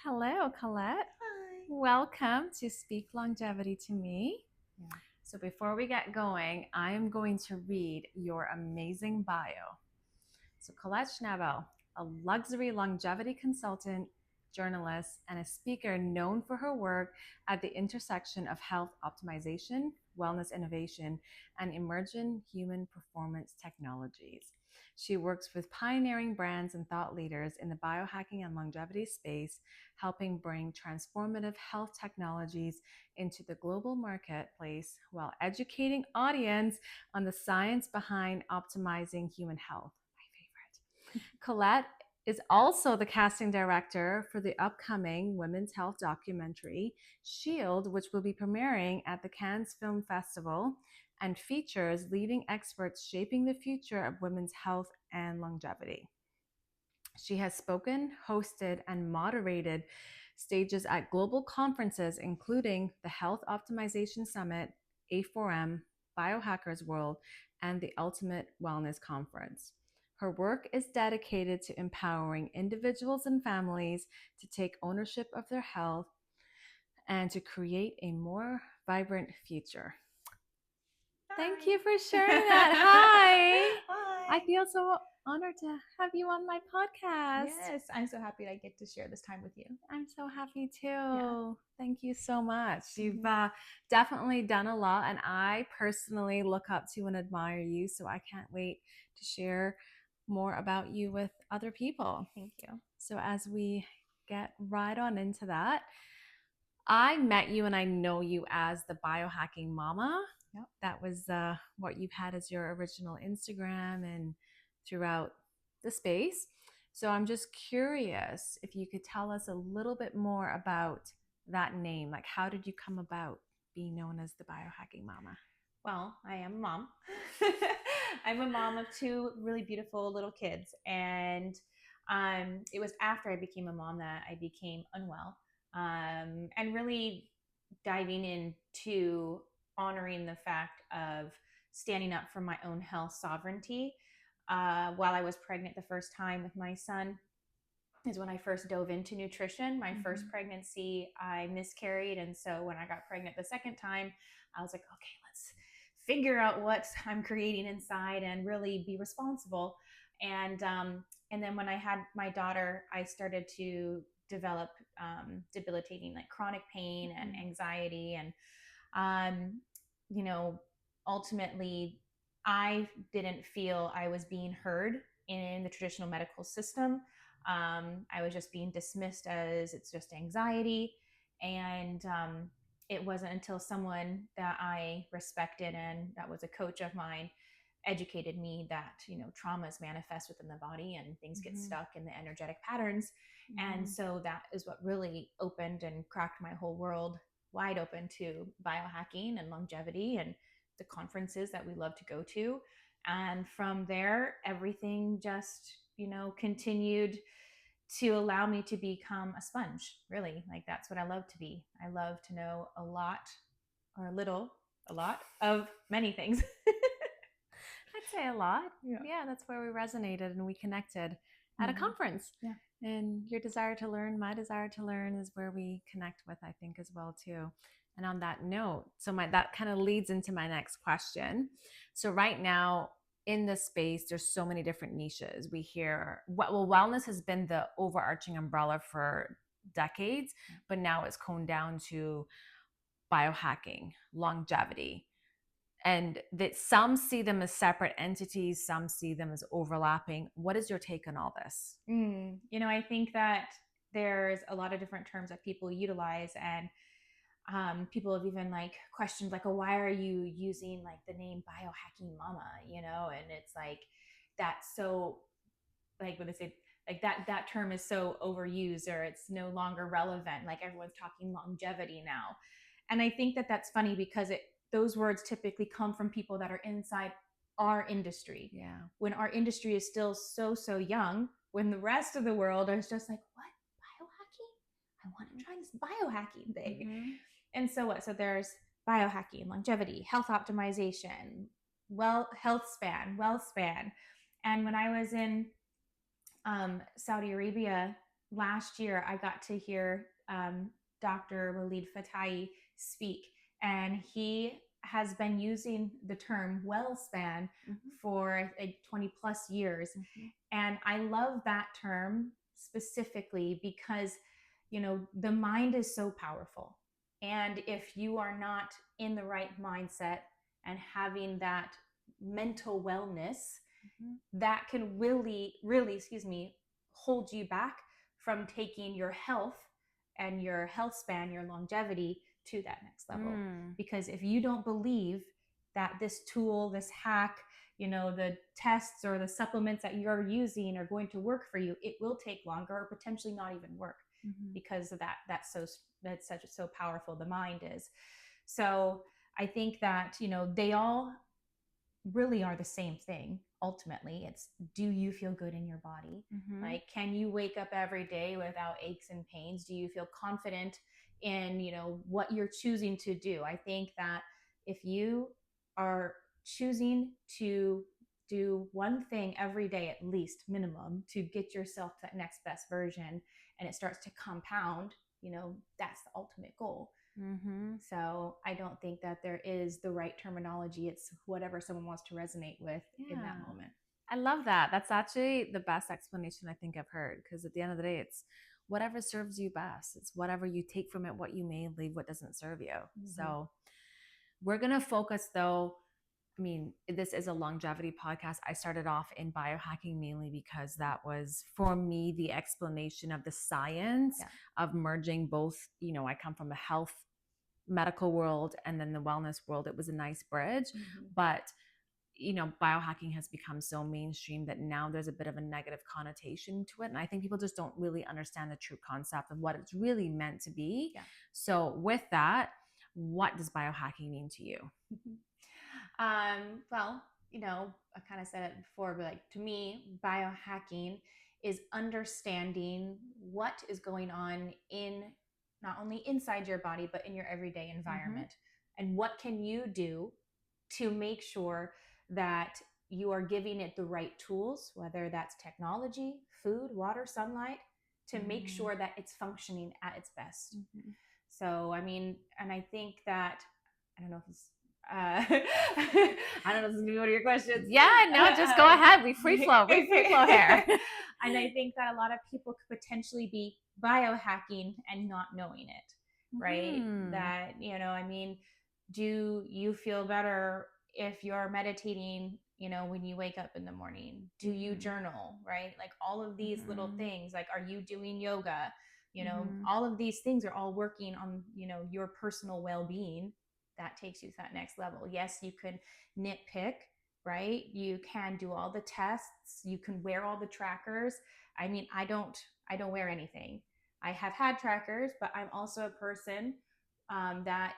Hello, Colette. Hi. Welcome to Speak Longevity to Me. Yeah. So, before we get going, I am going to read your amazing bio. So, Colette Schnabel, a luxury longevity consultant, journalist, and a speaker known for her work at the intersection of health optimization, wellness innovation, and emerging human performance technologies. She works with pioneering brands and thought leaders in the biohacking and longevity space, helping bring transformative health technologies into the global marketplace while educating audience on the science behind optimizing human health. Colette is also the casting director for the upcoming women's health documentary, Shield, which will be premiering at the Cannes Film Festival and features leading experts shaping the future of women's health and longevity. She has spoken, hosted, and moderated stages at global conferences, including the Health Optimization Summit, A4M, Biohackers World, and the Ultimate Wellness Conference. Her work is dedicated to empowering individuals and families to take ownership of their health and to create a more vibrant future. Thank you for sharing that. Hi. I Hi. feel so honored to have you on my podcast. Yes, I'm so happy that I get to share this time with you. I'm so happy too. Yeah. Thank you so much. You've Mhm. definitely done a lot, and I personally look up to and admire you. So I can't wait to share more about you with other people. Thank you. So as we get right on into that, I met you and I know you as the Biohacking Mama. Yep. That was what you've had as your original Instagram and throughout the space. So I'm just curious if you could tell us a little bit more about that name. Like, how did you come about being known as the Biohacking Mama? Well, I am a mom. I'm a mom of two really beautiful little kids. And it was after I became a mom that I became unwell, and really diving into honoring the fact of standing up for my own health sovereignty. While I was pregnant the first time with my son, is when I first dove into nutrition. My first pregnancy, I miscarried. And so when I got pregnant the second time, I was like, okay, let's figure out what I'm creating inside and really be responsible. And then when I had my daughter, I started to develop debilitating like chronic pain and anxiety. And, um, you know, ultimately, I didn't feel I was being heard in the traditional medical system. I was just being dismissed as it's just anxiety. And it wasn't until someone that I respected and that was a coach of mine educated me that, traumas manifest within the body and things get stuck in the energetic patterns. And so that is what really opened and cracked my whole world wide open to biohacking and longevity and the conferences that we love to go to. And from there, everything just, continued to allow me to become a sponge, really. Like that's what I love to be. I love to know a lot or a lot of many things. I'd say a lot. Yeah. Yeah, that's where we resonated and we connected at a conference. Yeah. And your desire to learn, my desire to learn is where we connect with, I think, as well too. And on that note, that kind of leads into my next question. So right now in this space, there's so many different niches. We hear, well, wellness has been the overarching umbrella for decades, but now it's honed down to biohacking, longevity, and that some see them as separate entities, some see them as overlapping. What is your take on all this? I think that there's a lot of different terms that people utilize, and people have even like questioned like, oh, why are you using like the name Biohacking Mama? And it's like that's so like when they say like that term is so overused or it's no longer relevant. Like everyone's talking longevity now, and I think that that's funny because those words typically come from people that are inside our industry. Yeah. When our industry is still so young, when the rest of the world is just like, what, biohacking? I want to try this biohacking thing. And so what? So there's biohacking, longevity, health optimization, health span, wealth span. And when I was in Saudi Arabia last year I got to hear Dr. Walid Fatai speak, and he has been using the term well span for 20 plus years. And I love that term specifically because, you know, the mind is so powerful. And if you are not in the right mindset and having that mental wellness, that can really, really, excuse me, hold you back from taking your health and your health span, your longevity to that next level. Because if you don't believe that this tool, this hack, you know, the tests or the supplements that you're using are going to work for you, it will take longer or potentially not even work because of that's so powerful the mind is. So I think that, you know, they all really are the same thing. Ultimately, it's, do you feel good in your body? Like, can you wake up every day without aches and pains? Do you feel confident in, you know, what you're choosing to do? I think that if you are choosing to do one thing every day, at least minimum, to get yourself to that next best version, and it starts to compound, you know, that's the ultimate goal. So I don't think that there is the right terminology. It's whatever someone wants to resonate with in that moment. I love that. That's actually the best explanation I think I've heard, because at the end of the day, it's whatever serves you best. It's whatever you take from it, what you may leave, what doesn't serve you. So we're going to focus though. I mean, this is a longevity podcast. I started off in biohacking mainly because that was, for me, the explanation of the science of merging both. You know, I come from the health medical world and then the wellness world. It was a nice bridge. But, you know, biohacking has become so mainstream that now there's a bit of a negative connotation to it. And I think people just don't really understand the true concept of what it's really meant to be. So with that, what does biohacking mean to you? Well, you know, I kind of said it before, but like, to me, biohacking is understanding what is going on in not only inside your body, but in your everyday environment. And what can you do to make sure that you are giving it the right tools, whether that's technology, food, water, sunlight, to make sure that it's functioning at its best. So, I mean, and I think that, I don't know if it's I don't know if this is gonna be one of your questions. Yeah, no, just go ahead. We free flow. We free flow here. And I think that a lot of people could potentially be biohacking and not knowing it, right? That, you know, I mean, do you feel better if you're meditating, you know, when you wake up in the morning? Do you journal, right? Like all of these little things, like, are you doing yoga? You know, all of these things are all working on, you know, your personal well-being. That takes you to that next level. Yes, you can nitpick, right? You can do all the tests. You can wear all the trackers. I mean, I don't wear anything. I have had trackers, but I'm also a person that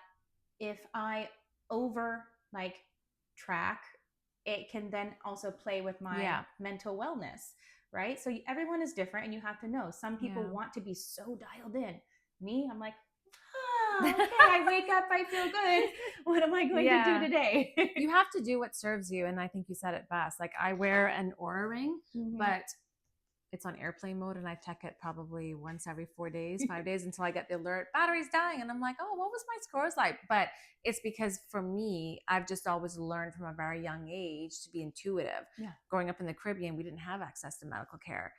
if I over like track, it can then also play with my mental wellness, right? So everyone is different, and you have to know. Some people want to be so dialed in. Me, I'm like, okay, I wake up, I feel good. What am I going to do today? You have to do what serves you. And I think you said it best. Like, I wear an Oura ring, but it's on airplane mode, and I check it probably once every 4 days, 5 days, until I get the alert, battery's dying. And I'm like, oh, what was my scores like? But it's because for me, I've just always learned from a very young age to be intuitive. Growing up in the Caribbean, we didn't have access to medical care.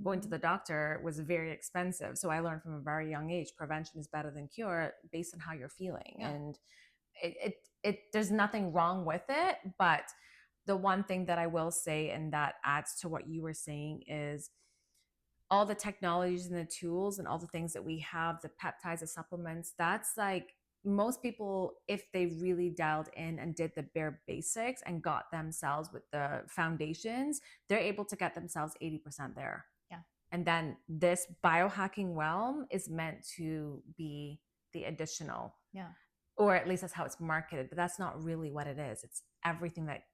Going to the doctor was very expensive. So I learned from a very young age, prevention is better than cure based on how you're feeling. And it there's nothing wrong with it. But the one thing that I will say, and that adds to what you were saying, is all the technologies and the tools and all the things that we have, the peptides, the supplements, that's like, most people, if they really dialed in and did the bare basics and got themselves with the foundations, they're able to get themselves 80% there. And then this biohacking realm is meant to be the additional. Or at least that's how it's marketed, but that's not really what it is. It's everything that,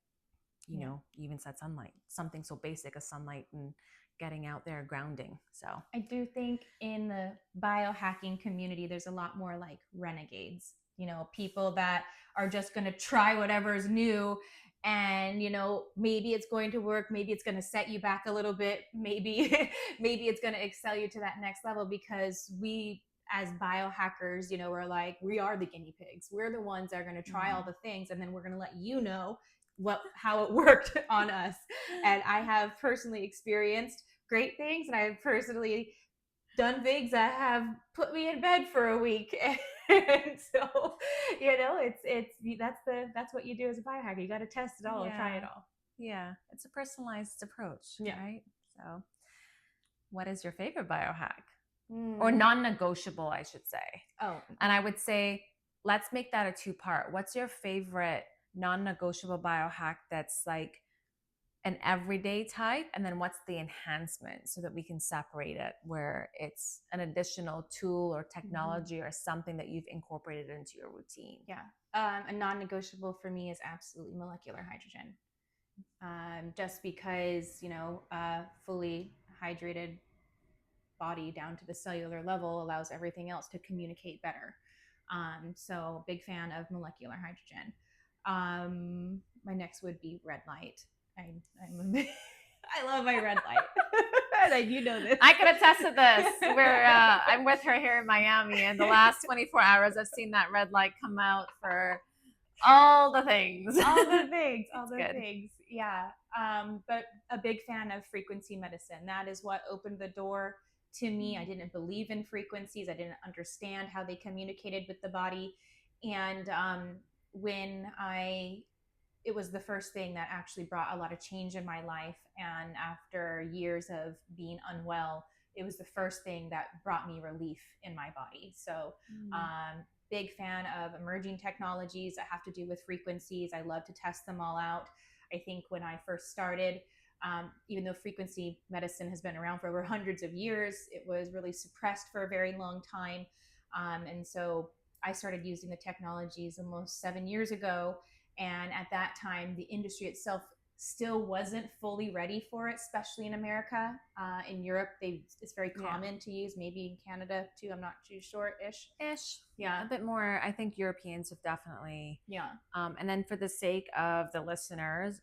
you know, you even said sunlight, something so basic as sunlight and getting out there, grounding. So I do think in the biohacking community, there's a lot more like renegades, you know, people that are just going to try whatever's new And maybe it's going to work, maybe it's going to set you back a little bit, maybe maybe it's going to excel you to that next level, because we as biohackers, we're like, we are the guinea pigs, we're the ones that are going to try all the things, and then we're going to let how it worked on us. And I have personally experienced great things, and I have personally done things that have put me in bed for a week. And so, that's what you do as a biohacker. You got to test it all, try it all. Yeah, it's a personalized approach, Yeah. right? So, what is your favorite biohack? Or non-negotiable, I should say. Oh, and I would say, let's make that a two-part. What's your favorite non-negotiable biohack that's like an everyday type, and then what's the enhancement, so that we can separate it, where it's an additional tool or technology or something that you've incorporated into your routine? Yeah. A non-negotiable for me is absolutely molecular hydrogen. Just because, fully hydrated body down to the cellular level allows everything else to communicate better. So big fan of molecular hydrogen. My next would be red light. I love my red light. You know this. I can attest to this. I'm with her here in Miami, and the last 24 hours, I've seen that red light come out for all the things. All the things. Yeah. But a big fan of frequency medicine. That is what opened the door to me. I didn't believe in frequencies. I didn't understand how they communicated with the body. And it was the first thing that actually brought a lot of change in my life. And after years of being unwell, it was the first thing that brought me relief in my body. So, big fan of emerging technologies that have to do with frequencies. I love to test them all out. I think when I first started, even though frequency medicine has been around for over hundreds of years, it was really suppressed for a very long time. And so I started using the technologies almost 7 years ago. And at that time, the industry itself still wasn't fully ready for it, especially in America. In Europe, it's very common to use, maybe in Canada too. I'm not too sure. Ish. Yeah, a bit more. I think Europeans have definitely. Yeah. And then for the sake of the listeners,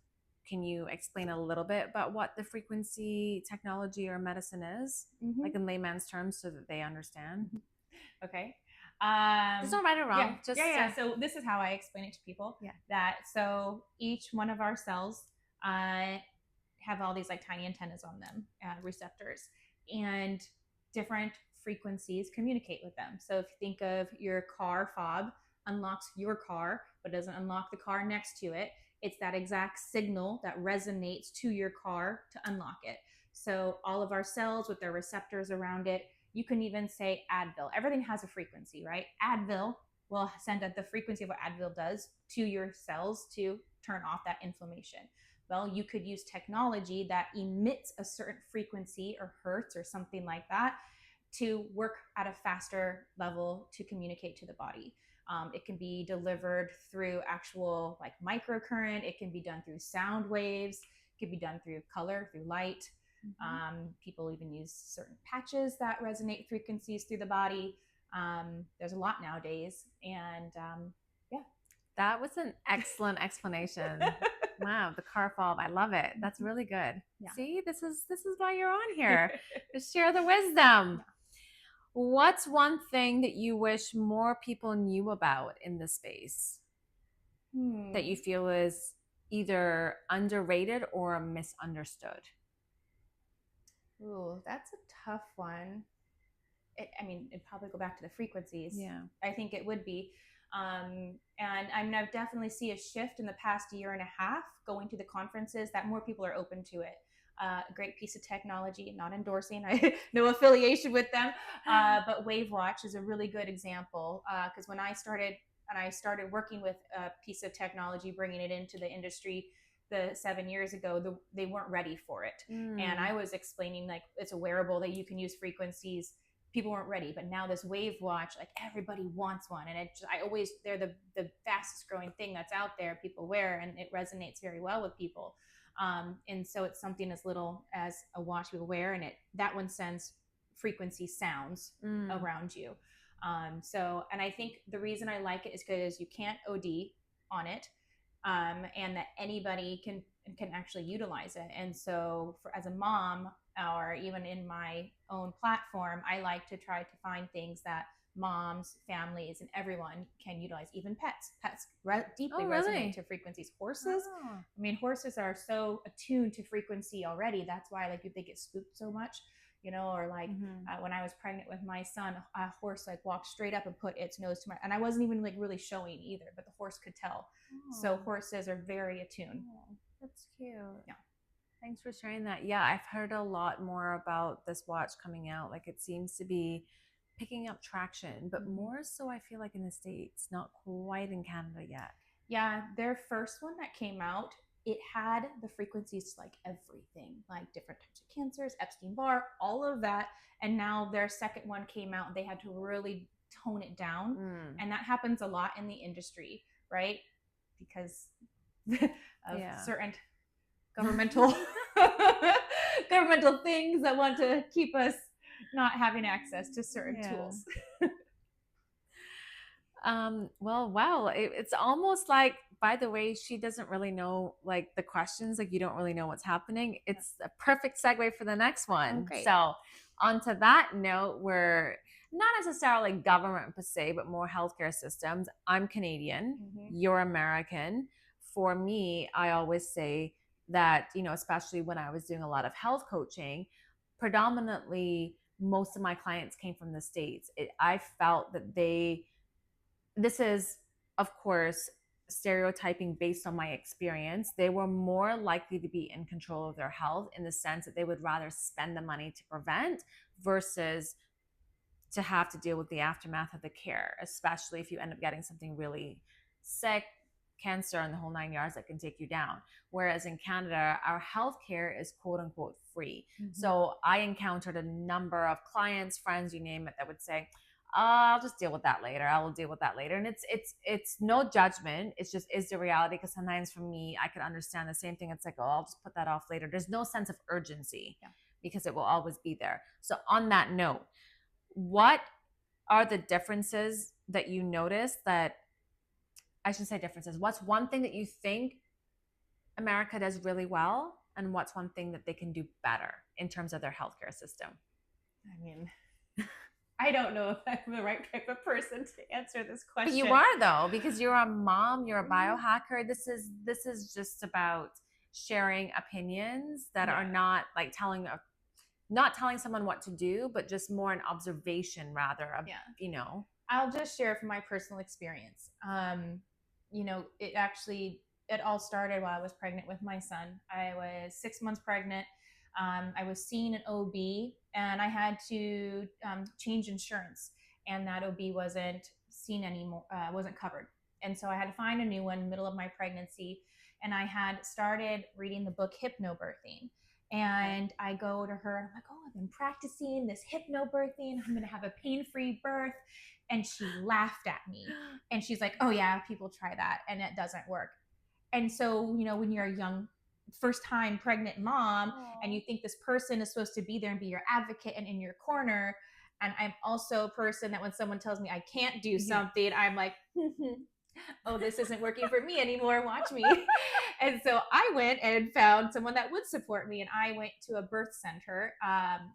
can you explain a little bit about what the frequency technology or medicine is, like in layman's terms, so that they understand? Okay. There's no right or wrong. So this is how I explain it to people. So each one of our cells have all these like tiny antennas on them, receptors, and different frequencies communicate with them. So if you think of your car fob unlocks your car, but doesn't unlock the car next to it, it's that exact signal that resonates to your car to unlock it. So all of our cells with their receptors around it, you can even say Advil. Everything has a frequency, right? Advil will send the frequency of what Advil does to your cells to turn off that inflammation. Well, you could use technology that emits a certain frequency or hertz or something like that to work at a faster level to communicate to the body. It can be delivered through actual like microcurrent. It can be done through sound waves. It can be done through color, through light. People even use certain patches that resonate frequencies through the body. There's a lot nowadays. And that was an excellent explanation. Wow, the car fob, I love it. That's really good. See, this is why you're on here, to share the wisdom. What's one thing that you wish more people knew about in this space that you feel is either underrated or misunderstood? Ooh, that's a tough one. It'd probably go back to the frequencies. Yeah, I think it would be. And I've definitely see a shift in the past year and a half going to the conferences that more people are open to it. A great piece of technology, not endorsing, no affiliation with them, but WaveWatch is a really good example. Because when I started working with a piece of technology, bringing it into the industry 7 years ago, they weren't ready for it. And I was explaining like it's a wearable that you can use frequencies. People weren't ready, but now this WaveWatch, like everybody wants one, and they're the fastest growing thing that's out there. People wear, and it resonates very well with people. And so it's something as little as a watch people wear, and that one sends frequency sounds around you. And I think the reason I like it is because you can't OD on it. and that anybody can actually utilize it. And so, as a mom, or even in my own platform, I like to try to find things that moms, families, and everyone can utilize. Even pets. Deeply Oh, resonate really? to frequencies. Horses. Oh. I mean, horses are so attuned to frequency already. That's why, like, if they get spooked so much, or like when I was pregnant with my son, a horse like walked straight up and put its nose to my, and I wasn't even like really showing either, but the horse could tell. So horses are very attuned. Oh, that's cute. Yeah. Thanks for sharing that. Yeah, I've heard a lot more about this watch coming out. Like it seems to be picking up traction, but more so I feel like in the States, not quite in Canada yet. Yeah, their first one that came out, it had the frequencies like everything, like different types of cancers, Epstein-Barr, all of that. And now their second one came out, and they had to really tone it down. And that happens a lot in the industry, right? Because of certain governmental governmental things that want to keep us not having access to certain tools. Well, wow. It's almost like, by the way, she doesn't really know like the questions, like you don't really know what's happening. It's a perfect segue for the next one. Great. So, onto that note, we're not necessarily government per se, but more healthcare systems. I'm Canadian, you're American. For me, I always say that, especially when I was doing a lot of health coaching, predominantly most of my clients came from the States. I felt that this is, of course, stereotyping based on my experience. They were more likely to be in control of their health in the sense that they would rather spend the money to prevent versus to have to deal with the aftermath of the care, especially if you end up getting something really sick, cancer, and the whole 9 yards that can take you down. Whereas in Canada, our healthcare is quote unquote free. So I encountered a number of clients, friends, you name it, that would say, I'll just deal with that later. I will deal with that later. And it's no judgment. It's just is the reality. Because sometimes for me, I could understand the same thing. It's like, oh, I'll just put that off later. There's no sense of urgency because it will always be there. So on that note, what are the differences that you notice that, I should say differences. What's one thing that you think America does really well? And what's one thing that they can do better in terms of their healthcare system? I mean, I don't know if I'm the right type of person to answer this question. But you are, though, because you're a mom, you're a biohacker. This is just about sharing opinions that are not like not telling someone what to do, but just more an observation rather of, I'll just share from my personal experience. It all started while I was pregnant with my son. I was 6 months pregnant. I was seeing an OB, and I had to change insurance, and that OB wasn't seen anymore, wasn't covered. And so I had to find a new one in the middle of my pregnancy. And I had started reading the book Hypnobirthing. And I go to her, and I'm like, oh, I've been practicing this hypnobirthing. I'm going to have a pain-free birth. And she laughed at me. And she's like, oh, yeah, people try that, and it doesn't work. And so, when you're a young, first-time pregnant mom, and you think this person is supposed to be there and be your advocate and in your corner, and I'm also a person that when someone tells me I can't do something, I'm like, oh, this isn't working for me anymore. Watch me. And so I went and found someone that would support me. And I went to a birth center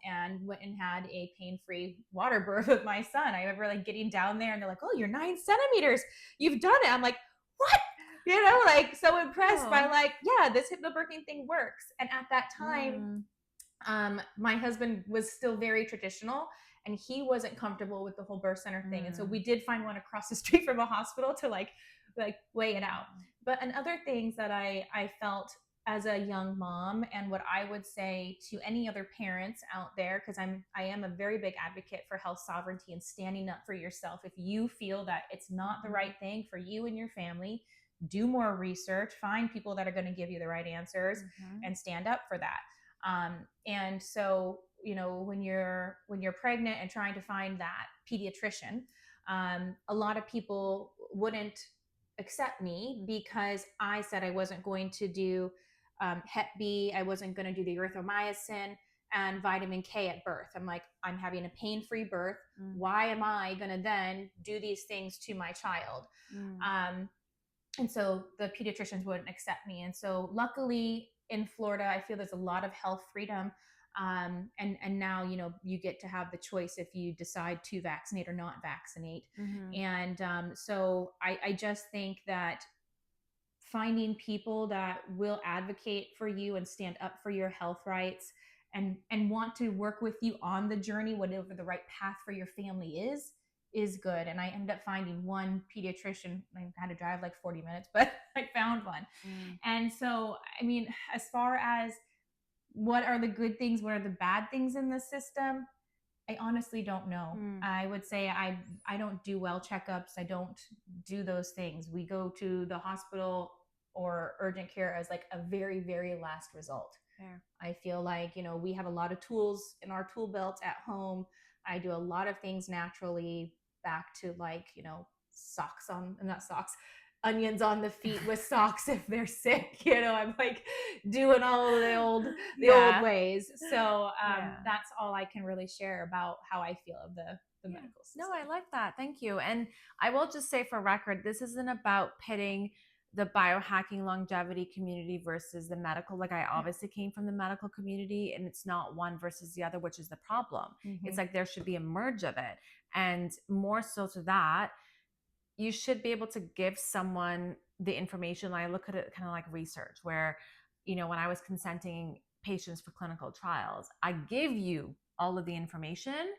and went and had a pain-free water birth with my son. I remember like getting down there, and they're like, oh, you're 9 centimeters. You've done it. I'm like, what? Like so impressed by like, yeah, this hypnobirthing thing works. And at that time, my husband was still very traditional, and he wasn't comfortable with the whole birth center thing. And so we did find one across the street from a hospital to like weigh it out. But and other things that I felt as a young mom, and what I would say to any other parents out there, because I am a very big advocate for health sovereignty and standing up for yourself. If you feel that it's not the right thing for you and your family, do more research, find people that are going to give you the right answers, and stand up for that. And so, when you're pregnant and trying to find that pediatrician, a lot of people wouldn't accept me because I said I wasn't going to do Hep B, I wasn't going to do the erythromycin and vitamin K at birth. I'm like, I'm having a pain-free birth. Why am I going to then do these things to my child? And so the pediatricians wouldn't accept me. And so luckily in Florida, I feel there's a lot of health freedom. And now, you get to have the choice if you decide to vaccinate or not vaccinate. Mm-hmm. And so I just think that finding people that will advocate for you and stand up for your health rights and want to work with you on the journey, whatever the right path for your family is good. And I ended up finding one pediatrician. I had to drive like 40 minutes, but I found one. Mm. And so, I mean, as far as what are the good things, what are the bad things in the system, I honestly don't know. Mm. I would say I don't do well checkups. I don't do those things. We go to the hospital or urgent care as like a very, very last result. Fair. I feel like, we have a lot of tools in our tool belt at home. I do a lot of things naturally, back to like, socks on, not socks, onions on the feet with socks if they're sick. I'm like doing all of the old ways. So Yeah. that's all I can really share about how I feel of the Yeah. medical system. No, I like that. Thank you. And I will just say for record, this isn't about pitting the biohacking longevity community versus the medical. Like I obviously came from the medical community, and it's not one versus the other, which is the problem. Mm-hmm. It's like there should be a merge of it. And more so to that, you should be able to give someone the information. I look at it kind of like research where, when I was consenting patients for clinical trials, I give you all of the information,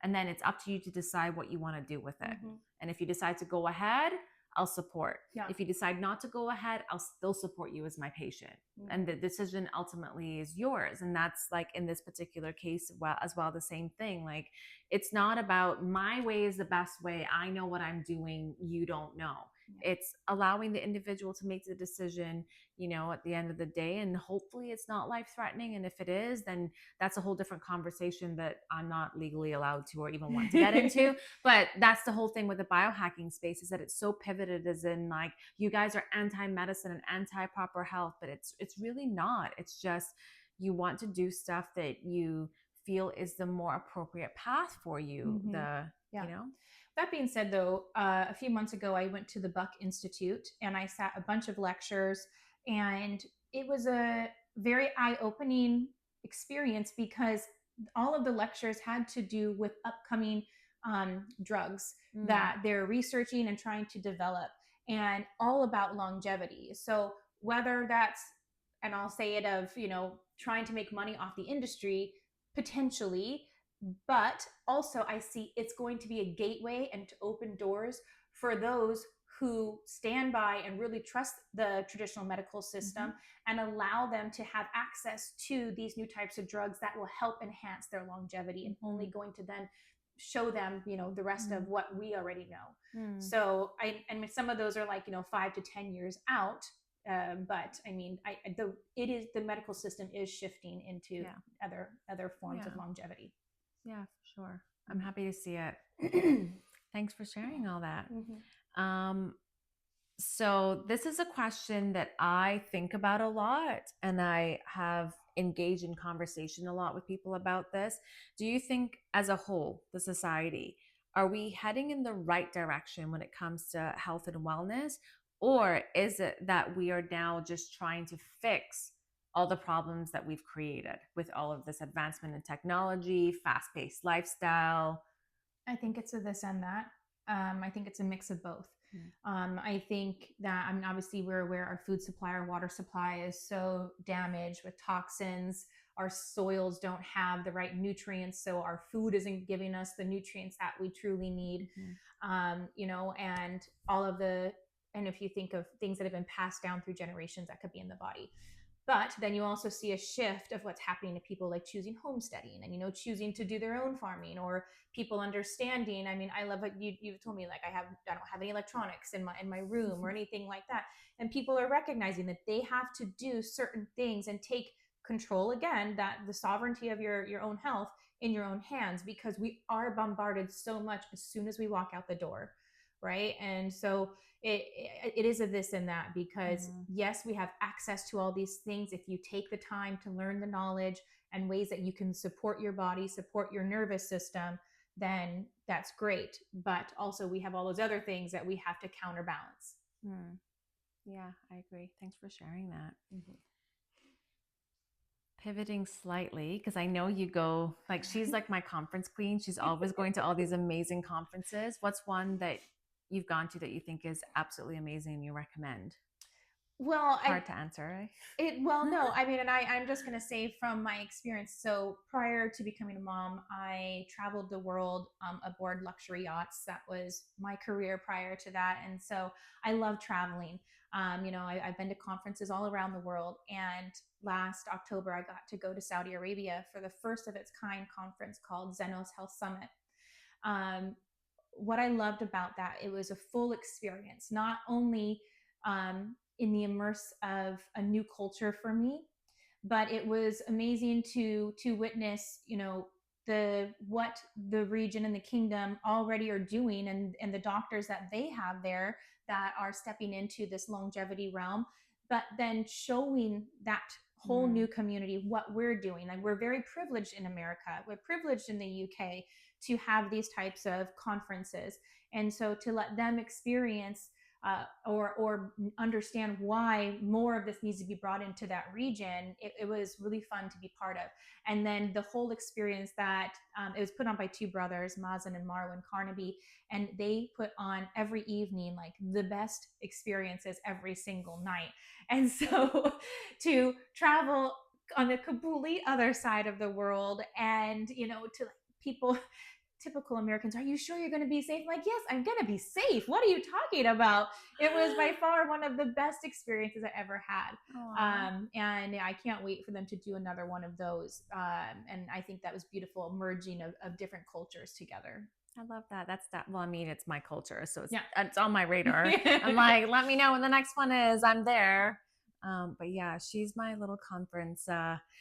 and then it's up to you to decide what you want to do with it. Mm-hmm. And if you decide to go ahead, I'll support. Yeah. If you decide not to go ahead, I'll still support you as my patient. Mm-hmm. And the decision ultimately is yours. And that's like in this particular case, as well, the same thing. Like, it's not about my way is the best way. I know what I'm doing. You don't know. It's allowing the individual to make the decision, at the end of the day. And hopefully it's not life threatening. And if it is, then that's a whole different conversation that I'm not legally allowed to or even want to get into. But that's the whole thing with the biohacking space, is that it's so pivoted, as in like, you guys are anti-medicine and anti-proper health, but it's really not. It's just, you want to do stuff that you feel is the more appropriate path for you. Mm-hmm. That being said, though, a few months ago, I went to the Buck Institute and I sat a bunch of lectures, and it was a very eye-opening experience because all of the lectures had to do with upcoming drugs that they're researching and trying to develop, and all about longevity. So whether that's, and I'll say it, of, trying to make money off the industry potentially, but also I see it's going to be a gateway and to open doors for those who stand by and really trust the traditional medical system, and allow them to have access to these new types of drugs that will help enhance their longevity, and only going to then show them, the rest of what we already know. So and some of those are like, 5 to 10 years out. But I mean, the medical system is shifting into other forms of longevity. Yeah, for sure. I'm happy to see it. Thanks for sharing all that. So this is a question that I think about a lot, and I have engaged in conversation a lot with people about this. Do you think, as a whole, the society, are we heading in the right direction when it comes to health and wellness? Or is it that we are now just trying to fix all the problems that we've created with all of this advancement in technology, fast-paced lifestyle? I think it's a this and that. I think it's a mix of both. I think that, obviously we're aware our food supply, our water supply is so damaged with toxins. Our soils don't have the right nutrients, so our food isn't giving us the nutrients that we truly need. And all of and if you think of things that have been passed down through generations, that could be in the body. But then you also see a shift of what's happening to people, like choosing homesteading and, choosing to do their own farming, or people understanding. I mean, I love what you've told me, like, I don't have any electronics in my room or anything like that. And people are recognizing that they have to do certain things and take control, again, that the sovereignty of your own health in your own hands, because we are bombarded so much as soon as we walk out the door. Right. And so it is a this and that, because yes, we have access to all these things. If you take the time to learn the knowledge and ways that you can support your body, support your nervous system, then that's great. But also we have all those other things that we have to counterbalance. Yeah, I agree. Thanks for sharing that. Mm-hmm. Pivoting slightly, because I know you go, like, she's like my conference queen. She's always going to all these amazing conferences. What's one that you've gone to that you think is absolutely amazing and you recommend? Well, Hard to answer, no, I mean, and I'm just gonna say from my experience. So prior to becoming a mom, I traveled the world aboard luxury yachts. That was my career prior to that, and so I love traveling. I've been to conferences all around the world, and last October I got to go to Saudi Arabia for the first of its kind conference called Zenos Health Summit. Um, what I loved about that, it was a full experience, not only in the immerse of a new culture for me, but it was amazing to witness, the what the region and the kingdom already are doing, and the doctors that they have there that are stepping into this longevity realm, but then showing that whole new community what we're doing. Like, we're very privileged in America, we're privileged in the UK to have these types of conferences, and so to let them experience or understand why more of this needs to be brought into that region, it was really fun to be part of. And then the whole experience that it was put on by two brothers, Mazen and Marwan Carnaby, and they put on every evening like the best experiences every single night. And so to travel on the complete other side of the world, and to like people, typical Americans, are you sure you're going to be safe? I'm like, yes, I'm going to be safe. What are you talking about? It was by far one of the best experiences I ever had. And I can't wait for them to do another one of those. And I think that was beautiful, merging of different cultures together. I love that. That's that. Well, I mean, it's my culture, so Yeah. it's on my radar. I'm like, let me know when the next one is. I'm there. But yeah, she's my little conference.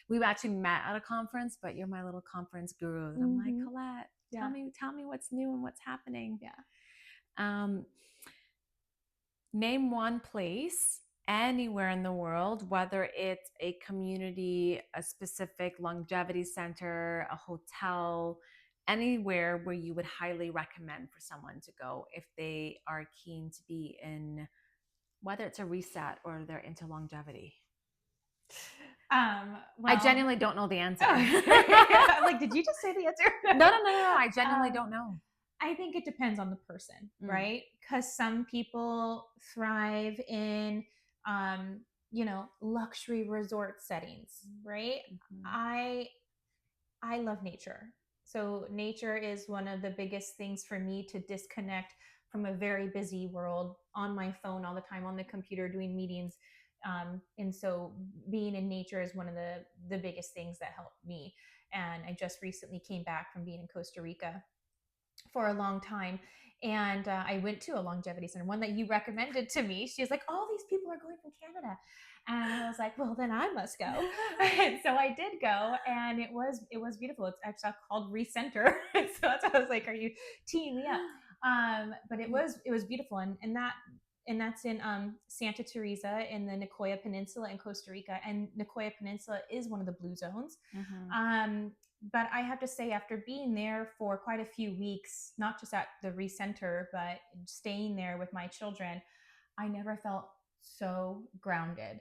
We actually met at a conference, but you're my little conference guru. And I'm like, Colette, tell me what's new and what's happening. Yeah. Name one place anywhere in the world, whether it's a community, a specific longevity center, a hotel, anywhere where you would highly recommend for someone to go if they are keen to be in, whether it's a reset or they're into longevity. I genuinely don't know the answer. I'm like, did you just say the answer? No. I genuinely don't know. I think it depends on the person, right? Because some people thrive in, luxury resort settings, right? I love nature. So nature is one of the biggest things for me to disconnect from a very busy world, on my phone all the time, on the computer, doing meetings. And so being in nature is one of the biggest things that helped me. And I just recently came back from being in Costa Rica for a long time. And I went to a longevity center, one that you recommended to me. She was like, all these people are going from Canada. And I was like, well, then I must go. And so I did go, and it was beautiful. It's actually called Recenter. So that's why I was like, are you teeing me up? But it was beautiful. And that's in Santa Teresa in the Nicoya Peninsula in Costa Rica. And Nicoya Peninsula is one of the blue zones. But I have to say, after being there for quite a few weeks, not just at the recenter, but staying there with my children, I never felt so grounded.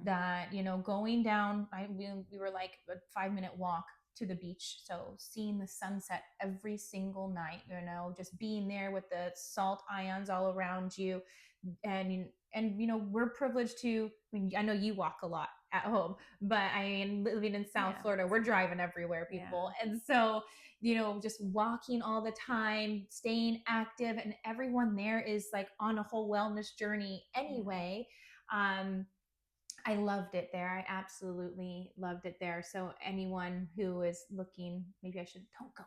That, going down, we were like a 5-minute walk to the beach. So seeing the sunset every single night, just being there with the salt ions all around you. And we're privileged to, I know you walk a lot at home, but I mean, living in South Florida, we're driving everywhere, people. And so, just walking all the time, staying active, and everyone there is like on a whole wellness journey anyway. I loved it there. I absolutely loved it there. So anyone who is looking, maybe I should, don't go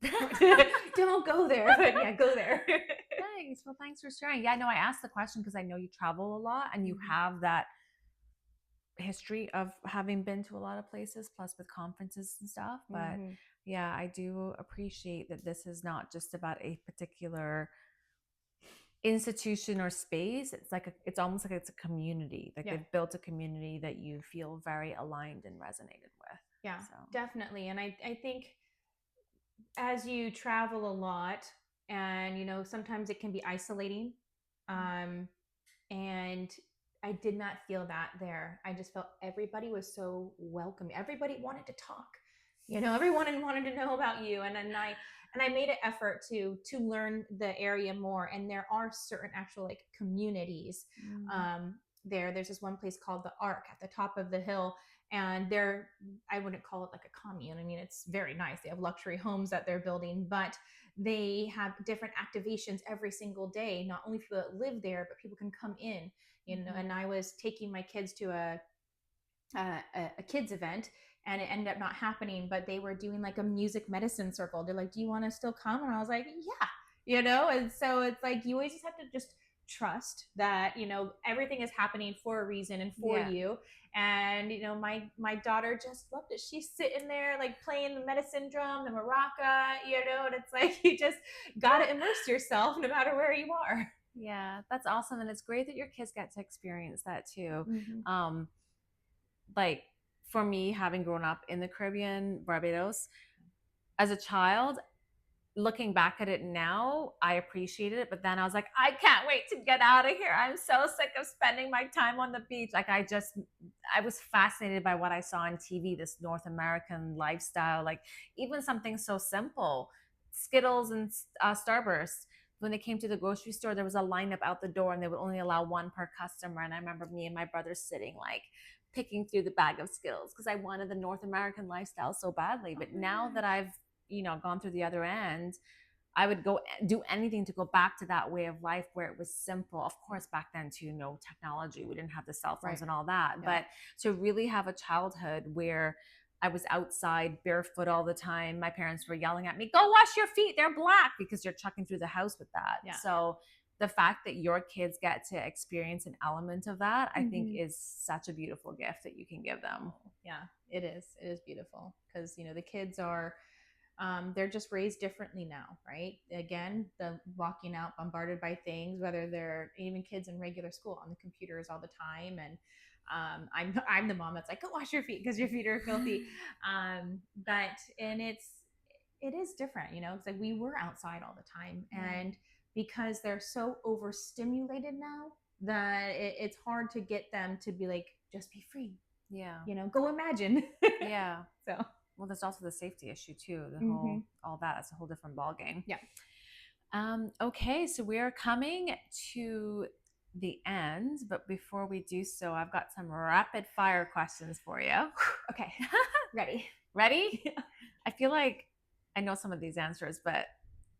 there. Don't go there, but yeah, go there. Thanks. Well, thanks for sharing. Yeah, no, I asked the question because I know you travel a lot and you have that history of having been to a lot of places, plus with conferences and stuff. But yeah, I do appreciate that this is not just about a particular institution or space. It's like it's almost like it's a community. Like they've built a community that you feel very aligned and resonated with. Yeah, so. Definitely. And I think as you travel a lot, and sometimes it can be isolating, and I did not feel that there. I just felt everybody was so welcoming. Everybody wanted to talk. Everyone wanted to know about you. And I made an effort to learn the area more. And there are certain actual like communities. There's this one place called the Ark at the top of the hill. And I wouldn't call it like a commune. I mean, it's very nice. They have luxury homes that they're building, but they have different activations every single day. Not only people that live there, but people can come in. And I was taking my kids to a kids event, and it ended up not happening, but they were doing like a music medicine circle. They're like, do you want to still come? And I was like, yeah. And so it's like you always just have to just trust that everything is happening for a reason and for you. And my daughter just loved it. She's sitting there like playing the medicine drum, the maraca, and it's like you just gotta immerse yourself no matter where you are. Yeah, that's awesome. And it's great that your kids get to experience that too. Like for me, having grown up in the Caribbean, Barbados, as a child, looking back at it now, I appreciated it. But then I was like, I can't wait to get out of here. I'm so sick of spending my time on the beach. Like I was fascinated by what I saw on TV, this North American lifestyle, like even something so simple, Skittles and Starburst. When they came to the grocery store, there was a lineup out the door and they would only allow one per customer. And I remember me and my brother sitting like picking through the bag of Skittles because I wanted the North American lifestyle so badly. But now that I've gone through the other end, I would go do anything to go back to that way of life where it was simple. Of course, back then too, no technology. We didn't have the cell phones and all that. Yeah. But to really have a childhood where I was outside barefoot all the time. My parents were yelling at me, go wash your feet. They're black, because you're chucking through the house with that. Yeah. So the fact that your kids get to experience an element of that, I think is such a beautiful gift that you can give them. Yeah, it is. It is beautiful because, the kids are, they're just raised differently now, right? Again, the walking out bombarded by things, whether they're even kids in regular school on the computers all the time. And I'm the mom that's like, go wash your feet because your feet are filthy. It is different, it's like we were outside all the time. And because they're so overstimulated now that it's hard to get them to be like, just be free. Yeah. Go imagine. Yeah. So. Well, there's also the safety issue too. The whole, all that's a whole different ballgame. Yeah. Okay, so we're coming to the end, but before we do so, I've got some rapid fire questions for you. Okay. Ready? Ready? Yeah. I feel like I know some of these answers, but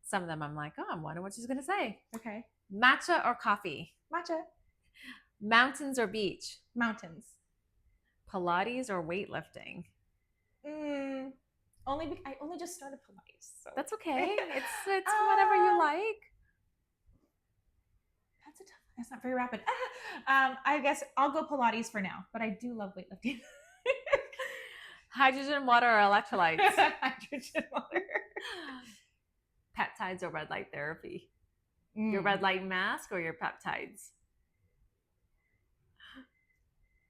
some of them I'm like, oh, I'm wondering what she's going to say. Okay. Matcha or coffee? Matcha. Mountains or beach? Mountains. Pilates or weightlifting? I only just started Pilates. So. That's okay. It's whatever you like. That's a tough one. That's not very rapid. I guess I'll go Pilates for now, but I do love weightlifting. Hydrogen, water, or electrolytes? Hydrogen, water. Peptides or red light therapy? Your red light mask or your peptides?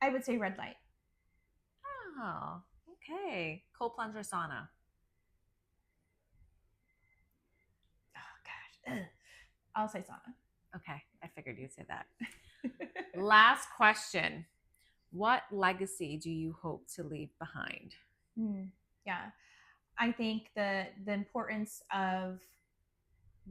I would say red light. Oh, okay. Cold plunge or sauna? Oh, gosh. I'll say sauna. Okay, I figured you'd say that. Last question. What legacy do you hope to leave behind? Yeah, I think the importance of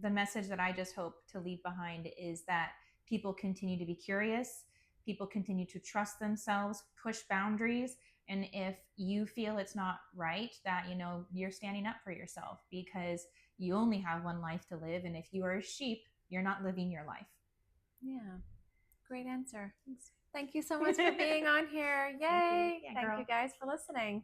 the message that I just hope to leave behind is that people continue to be curious, people continue to trust themselves, push boundaries, and if you feel it's not right, that you're standing up for yourself, because you only have one life to live, and if you are a sheep, you're not living your life. Yeah, great answer. Thanks. Thank you so much for being on here. Yay. Thank you guys for listening.